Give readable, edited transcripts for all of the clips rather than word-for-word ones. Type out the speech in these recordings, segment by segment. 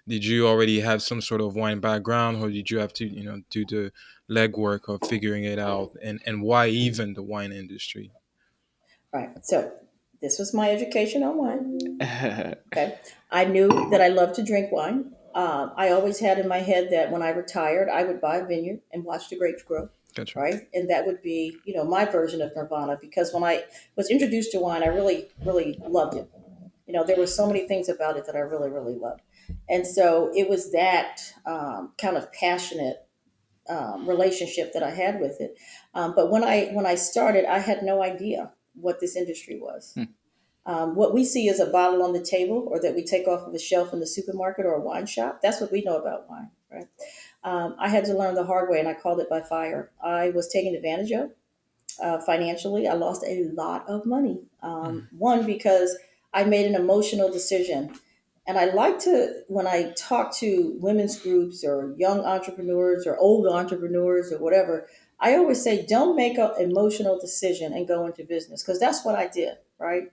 Did you already have some sort of wine background, or did you have to, do the legwork of figuring it out? And why even the wine industry? Right. So this was my education on wine. Okay. I knew that I loved to drink wine. I always had in my head that when I retired, I would buy a vineyard and watch the grapes grow. Gotcha. Right. And that would be, my version of Nirvana, because when I was introduced to wine, I really, really loved it. There were so many things about it that I really, really loved. And so it was that kind of passionate relationship that I had with it. But when I started, I had no idea what this industry was. Hmm. What we see is a bottle on the table, or that we take off of a shelf in the supermarket or a wine shop. That's what we know about wine, right? I had to learn the hard way, and I called it by fire. I was taken advantage of financially. I lost a lot of money. Hmm. One, because I made an emotional decision. And I like to, when I talk to women's groups or young entrepreneurs or old entrepreneurs or whatever, I always say, don't make an emotional decision and go into business, because that's what I did, right?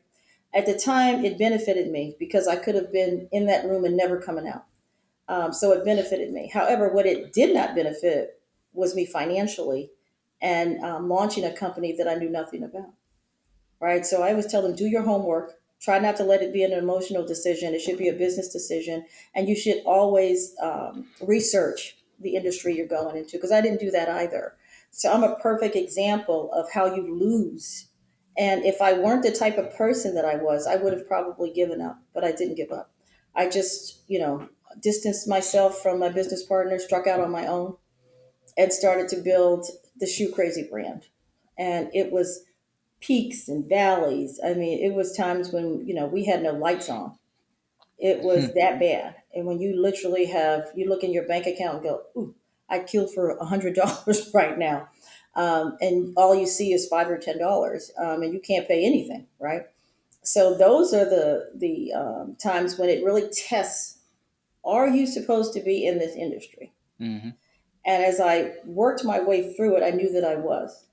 At the time, it benefited me because I could have been in that room and never coming out. So it benefited me. However, what it did not benefit was me financially, and launching a company that I knew nothing about. Right. So I always tell them, do your homework. Try not to let it be an emotional decision. It should be a business decision. And you should always research the industry you're going into, because I didn't do that either. So I'm a perfect example of how you lose. And if I weren't the type of person that I was, I would have probably given up, but I didn't give up. I just, distanced myself from my business partner, struck out on my own, and started to build the Shoe Crazy brand. And it was peaks and valleys. I mean, it was times when, we had no lights on. It was that bad. And when you literally you look in your bank account and go, ooh, I killed for $100 right now. And all you see is $5 or $10, and you can't pay anything, right? So those are the times when it really tests, are you supposed to be in this industry? Hmm. And as I worked my way through it, I knew that I was.